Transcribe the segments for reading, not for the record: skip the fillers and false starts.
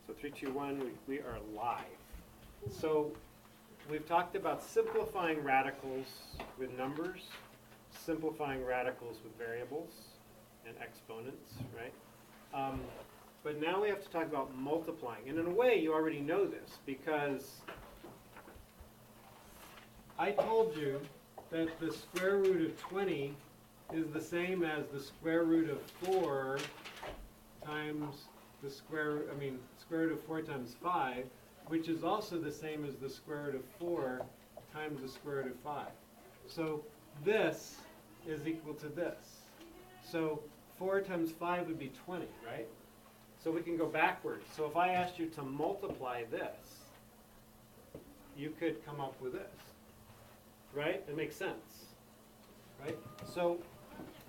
So 3, 2, 1, we are live. So we've talked about simplifying radicals with numbers, simplifying radicals with variables and exponents, right? But now we have to talk about multiplying. And in a way, you already know this because I told you that the square root of 20 is the same as the square root of 4 times the square root of 4 times 5, which is also the same as the square root of 4 times the square root of 5. So this is equal to this. So 4 times 5 would be 20, right? So we can go backwards. So if I asked you to multiply this, you could come up with this, right? It makes sense, right? So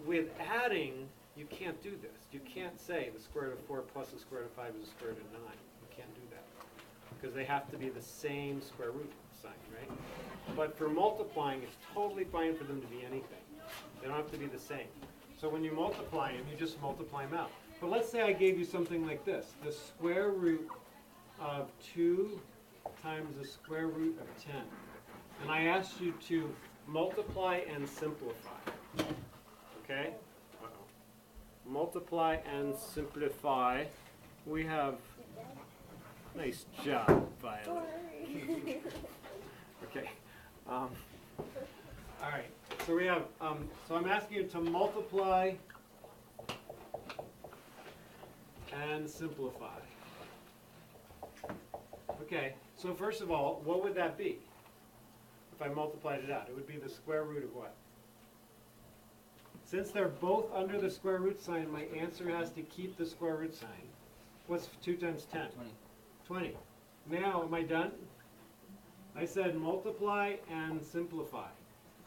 with adding, you can't do this. You can't say the square root of 4 plus the square root of 5 is the square root of 9. You can't do that because they have to be the same square root sign, right? But for multiplying, it's totally fine for them to be anything. They don't have to be the same. So when you multiply them, you just multiply them out. But let's say I gave you something like this. The square root of 2 times the square root of 10. And I asked you to multiply and simplify. Okay? Uh-oh. Multiply and simplify. We have... Nice job, Violet. Okay. All right. So we have... so I'm asking you to multiply and simplify. Okay. So first of all, what would that be? If I multiplied it out, it would be the square root of what? Since they're both under the square root sign, my answer has to keep the square root sign. What's 2 times 10? 20. 20. Now, am I done? I said multiply and simplify.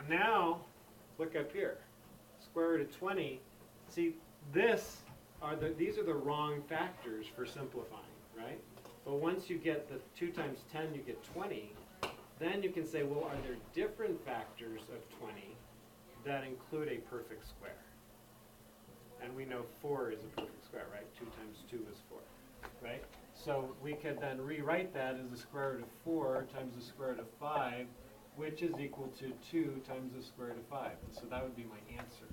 Now, look up here. Square root of 20. See, these are the wrong factors for simplifying, right? But once you get the 2 times 10, you get 20. Then you can say, well, are there different factors of 20 that include a perfect square? And we know 4 is a perfect square, right? 2 times 2 is 4, right? So we could then rewrite that as the square root of 4 times the square root of 5, which is equal to 2 times the square root of 5. And so that would be my answer.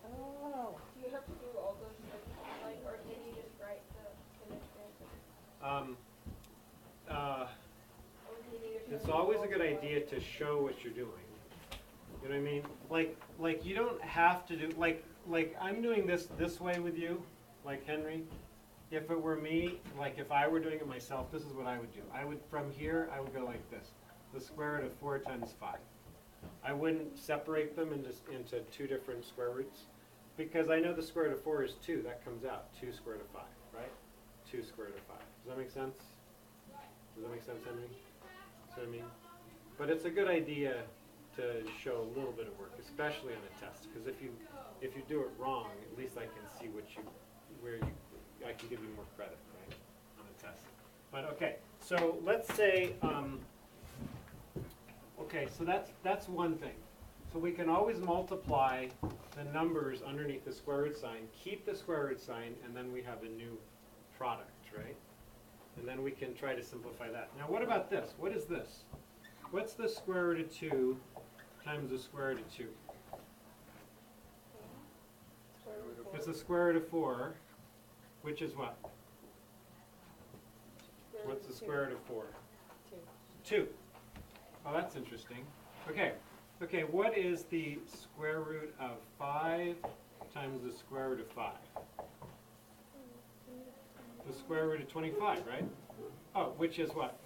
Oh. Do you have to do all those like, or can you just write the next answer? Or can you just It's always a good idea to show what you're doing. You know what I mean? Like you don't have to do, like I'm doing this way with you, like Henry. If it were me, like if I were doing it myself, this is what I would do. From here, I would go like this. The square root of 4 times 5. I wouldn't separate them into two different square roots because I know the square root of 4 is 2. That comes out, 2 square root of 5, right? 2 square root of 5. Does that make sense? Does that make sense, Henry? See what I mean? But it's a good idea to show a little bit of work, especially on a test, because if you do it wrong, at least I can see I can give you more credit, right, on a test. But okay, so let's say, okay, so that's one thing. So we can always multiply the numbers underneath the square root sign, keep the square root sign, and then we have a new product, right? And then we can try to simplify that. Now what about this? What is this? What's the square root of 2 times the square root of 2? It's the square root of 4, which is what? What's the square root of 4? 2. Oh, that's interesting. Okay. Okay, what is the square root of 5 times the square root of 5? The square root of 25, right? Oh, which is what?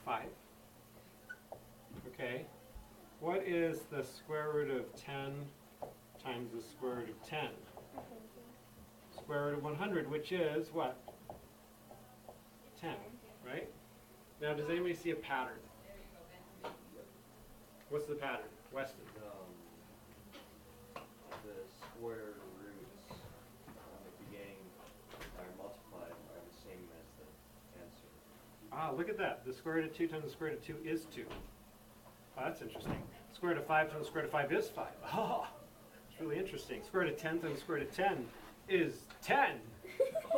5. Okay. What is the square root of 10 times the square root of 10? Square root of 100, which is what? 10, right? Now, does anybody see a pattern? What's the pattern? Weston. The square roots at the beginning are multiplied are the same as the answer. Ah, look at that. The square root of 2 times the square root of 2 is 2. Oh, that's interesting. Square root of 5 times the square root of 5 is 5. Oh, it's really interesting. Square root of 10 times the square root of 10 is 10.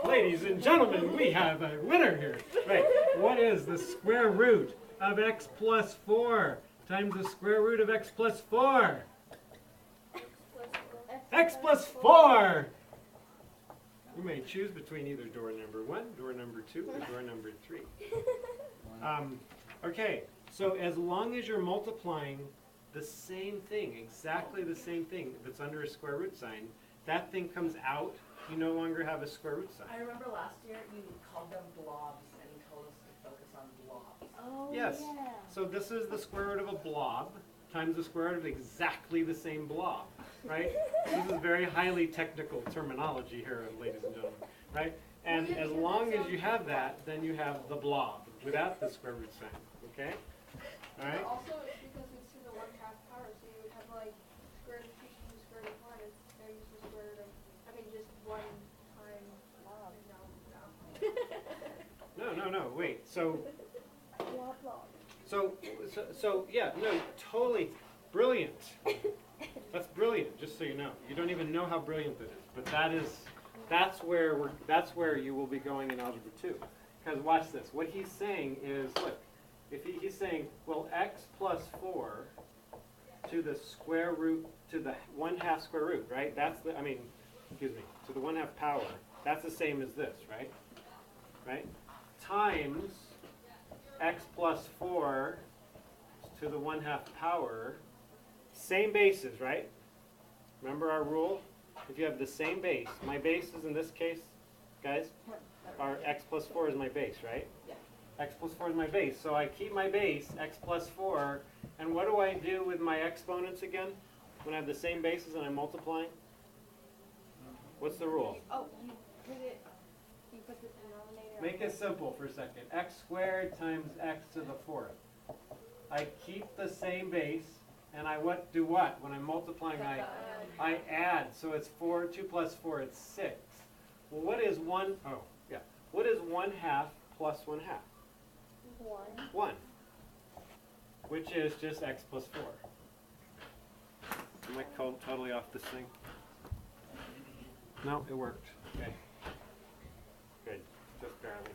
Ladies and gentlemen, we have a winner here. Right, what is the square root of x plus 4 times the square root of x plus 4? X plus 4! You may choose between either door number 1, door number 2, or door number 3. Okay, so as long as you're multiplying the same thing, exactly the same thing that's under a square root sign, that thing comes out, you no longer have a square root sign. I remember last year you called them blobs and you told us to focus on blobs. Oh, Yes. yeah. So this is the square root of a blob times the square root of exactly the same blob, right? This is very highly technical terminology here, ladies and gentlemen, right? And as long as you have that, then you have the blob without the square root sign, okay? All right? But also, it's because it's to the 1/2 power, so you would have like square root of 2 to the square root of 1 is there use the square root of, I mean, just 1 time, No, wait. So Blah, blah. yeah, no, totally brilliant. That's brilliant, just so you know. You don't even know how brilliant that is, but that's where you will be going in algebra 2. Because watch this. What he's saying is, look, if he's saying, well, x plus 4 to the square root, to the 1/2 square root, right? That's the, excuse me, to the 1/2 power. That's the same as this, right? Right? Times x plus 4 to the 1/2 power, same bases, right? Remember our rule? If you have the same base, my base is in this case, guys, our x plus 4 is my base, right? Yeah. X plus 4 is my base, so I keep my base, x plus 4, and what do I do with my exponents again? When I have the same bases and I'm multiplying? What's the rule? Oh, you put the denominator. Make it simple for a second. X squared times x to the 4th. I keep the same base, and I do what? When I'm multiplying, I add. So it's 4, 2 plus 4, it's 6. Well, what is 1 1/2 plus 1/2? 1. 1. Which is just x plus 4. Am I totally off this thing? No, it worked. Okay. Good. Just barely.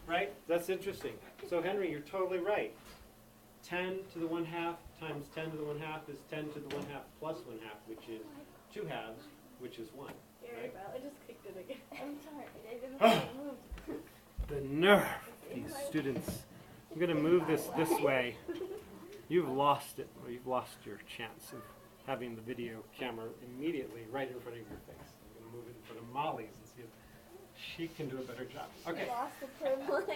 Right? That's interesting. So Henry, you're totally right. 10 to the 1/2 times 10 to the 1/2 is 10 to the 1/2 plus 1/2, which is 2 halves, which is 1. Right? I just kicked it again. I'm sorry. I didn't move. The nerve, these students. I'm going to move this way. You've lost it. Or you've lost your chance of having the video camera immediately right in front of your face. I'm going to move it in front of Molly's and see if she can do a better job. Okay. Lost the privilege.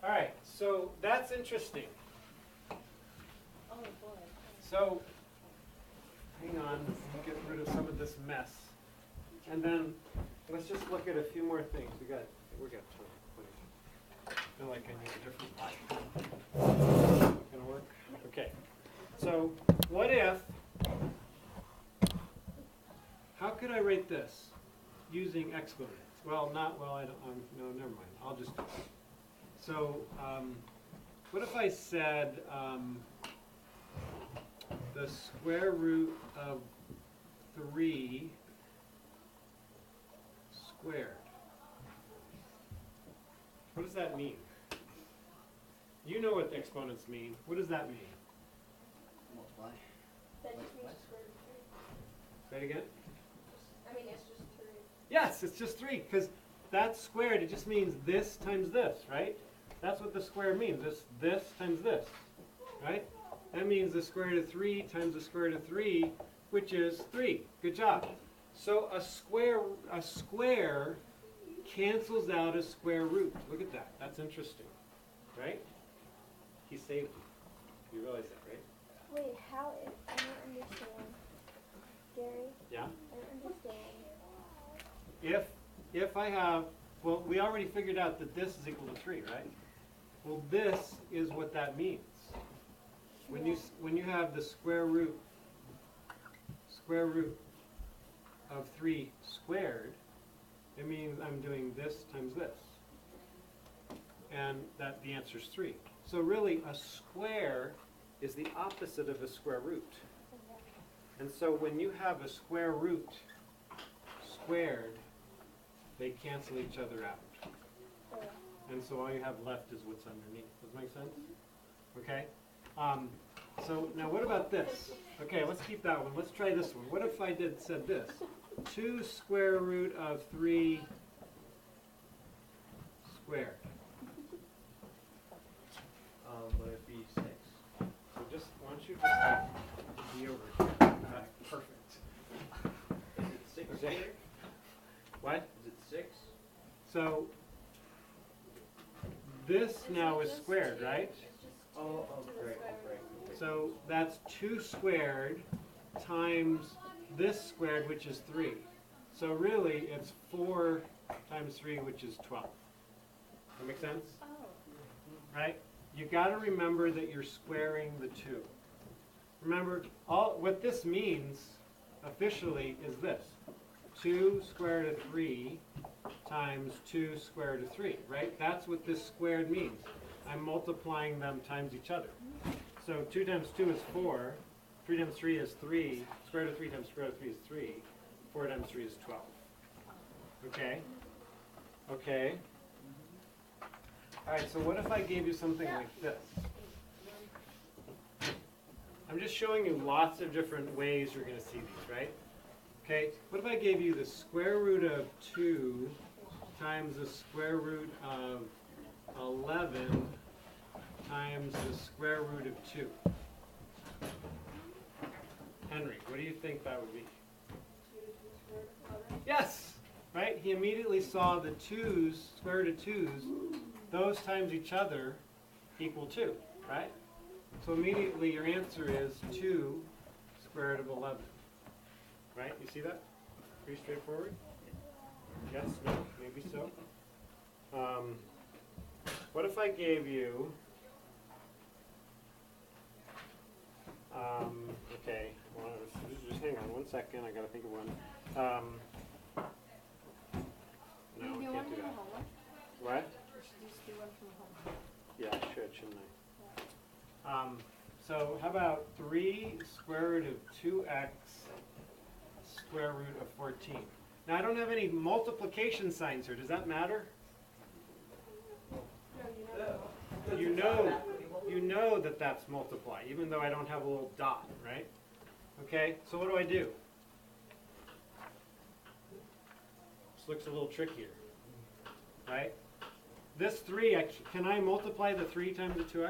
All right. So that's interesting. Oh boy. So hang on. Let's get rid of some of this mess. And then let's just look at a few more things. We got time. I feel like I need a different light. Not gonna work? Okay. So what if, how could I write this using exponents? Well, I don't, no, never mind. I'll just do it. So what if I said the square root of 3 squared? What does that mean? You know what the exponents mean. What does that mean? Multiply. That just means square root of 3. Say it again. I mean, it's just 3. Yes, it's just 3, because that's squared. It just means this times this, right? That's what the square means. It's this times this, right? That means the square root of 3 times the square root of 3, which is 3. Good job. So a square cancels out a square root. Look at that. That's interesting, right? He saved you. You realize that, right? Wait, how is, I don't understand. Gary, Yeah. I don't understand. If I have, well, we already figured out that this is equal to 3, right? Well, this is what that means. When you have the square root of 3 squared, it means I'm doing this times this. And that the answer is 3. So really, a square is the opposite of a square root. And so when you have a square root squared, they cancel each other out. And so all you have left is what's underneath. Does that make sense? Okay? So now what about this? Okay, let's keep that one. Let's try this one. What if I said this? 2 square root of 3 squared. Would it be 6? So just, why don't you just be over here? Perfect. Is it 6 Okay. squared? What? Is it 6? So this now is squared, right? It's just Oh, two to the great, square root. great. So that's 2 squared times this squared, which is 3. So really, it's 4 times 3, which is 12. That make sense? Oh. Right? You got to remember that you're squaring the 2. Remember, what this means officially is this. 2 square root of 3 times 2 square root of 3, right? That's what this squared means. I'm multiplying them times each other. So 2 times 2 is 4, 3 times 3 is 3, square root of 3 times square root of 3 is 3, 4 times 3 is 12. Okay? Okay? Alright, so what if I gave you something like this? I'm just showing you lots of different ways you're going to see these, right? Okay, what if I gave you the square root of 2 times the square root of 11 times the square root of 2? Henry, what do you think that would be? 2 to the square root of 11. Yes! Right? He immediately saw the 2's, square root of 2's, those times each other equal 2, right? So immediately your answer is 2 square root of 11. Right? You see that? Pretty straightforward? Yes? No? Maybe so? What if I gave you, okay, well, just hang on 1 second, I gotta think of one. No, You I do can't one do from that. homework? What? You should just do one from homework. Yeah, I should, shouldn't I? So how about 3 square root of 2x square root of 14? Now I don't have any multiplication signs here. Does that matter? No, you know. You know that that's multiply, even though I don't have a little dot, right? Okay, so what do? This looks a little trickier, right? This 3, can I multiply the 3 times the 2x? You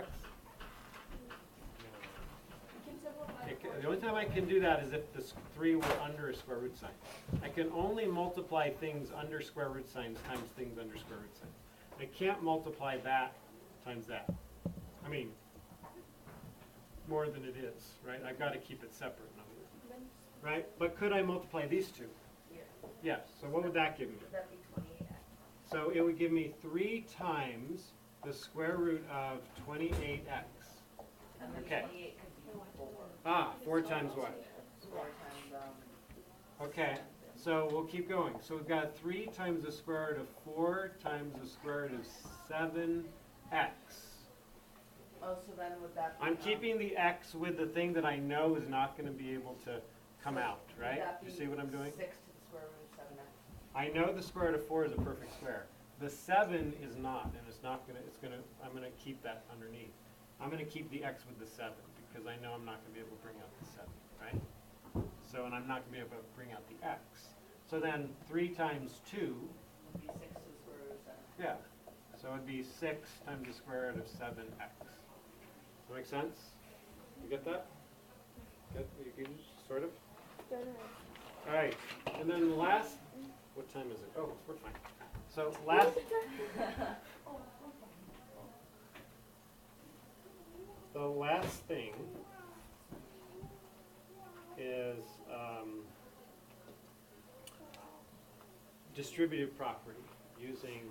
can simplify The only time I can do that is if the 3 were under a square root sign. I can only multiply things under square root signs times things under square root signs. I can't multiply that times that. I mean, more than it is, right? I've got to keep it separate, in other words, right? But could I multiply these two? Yeah. Yes. So what would that give me? Would that be 28x? So it would give me 3 times the square root of 28x. And then Okay. 28 could be 4. Ah, 4 times what? 4 times, Okay, so we'll keep going. So we've got 3 times the square root of 4 times the square root of 7x. Oh, so then would that be? I'm keeping the x with the thing that I know is not going to be able to come out, right? You see what I'm doing? 6 to the square root of 7x. I know the square root of 4 is a perfect square. The 7 is not, and it's not going to, I'm going to keep that underneath. I'm going to keep the x with the 7 because I know I'm not going to be able to bring out the 7, right? So, and I'm not going to be able to bring out the x. So then 3 times 2, Would be 6 to the square root of 7. yeah. So it would be 6 times the square root of 7x. Does that make sense? You get that? Get, you sort of? All right, and then the last, what time is it? Oh, we're fine. So last, the last thing is distributive property using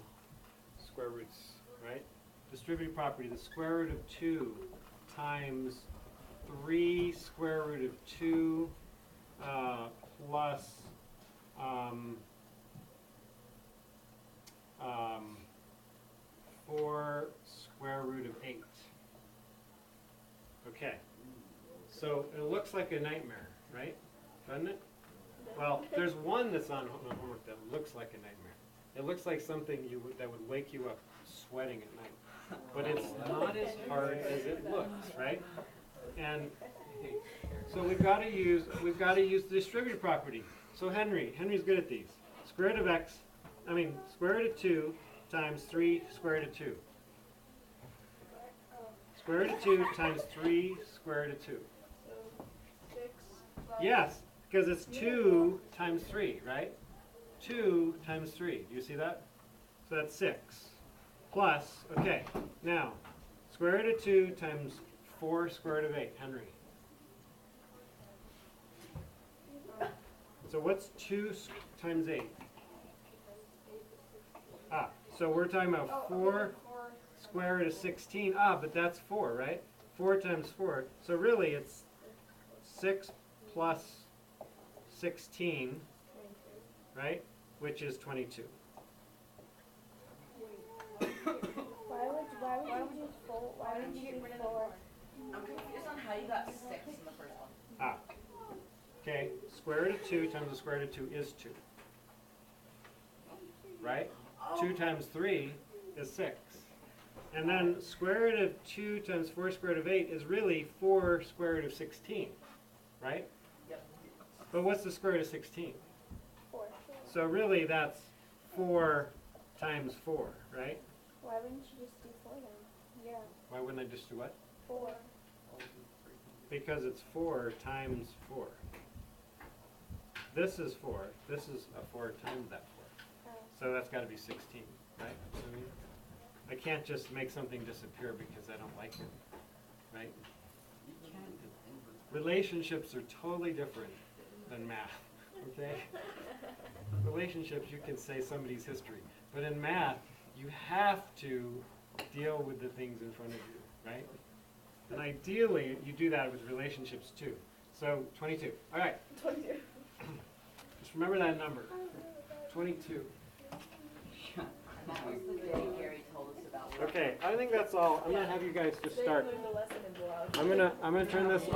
square roots, right? Distributive property, the square root of 2 times 3 square root of 2 plus 4 square root of 8. Okay, so it looks like a nightmare. right? Doesn't it? Well, there's one that's on homework that looks like a nightmare. It looks like something that would wake you up sweating at night. But it's not as hard as it looks, right? And so we've got to use the distributive property. So Henry's good at these. Square root of 2 times 3 square root of 2. Square root of 2 times 3 square root of 2. So 6 plus. Yes, because it's 2 times 3, right? 2 times 3. Do you see that? So that's 6. Plus, okay, now, square root of 2 times 4 square root of 8. Henry. So what's 2 times 8? Ah, so we're talking about 4 square root of 16. Ah, but that's 4, right? 4 times 4. So really it's 6 plus 16, right? Which is 22. Why would you do 4? Why would you do 4? I'm confused on how you got 6 in the first one. Ah. Okay, square root of 2 times the square root of 2 is 2. Right? 2 times 3 is 6. And then square root of 2 times 4 square root of 8 is really 4 square root of 16. Right? Yep. But what's the square root of 16? 4. So really that's 4 times 4, right? Why wouldn't you just do 4 then? Yeah. Why wouldn't I just do what? 4. Because it's 4 times 4. This is 4. This is a 4 times that 4. So that's got to be 16, right? I mean, I can't just make something disappear because I don't like it, right? Relationships are totally different than math, okay? Relationships, you can say somebody's history. But in math, you have to deal with the things in front of you, right? And ideally, you do that with relationships too. So, 22. All right. 22. Just remember that number. 22. And that was the day Gary told us about. Okay, I think that's all. I'm gonna have you guys just start. the lesson in blog. I'm gonna turn this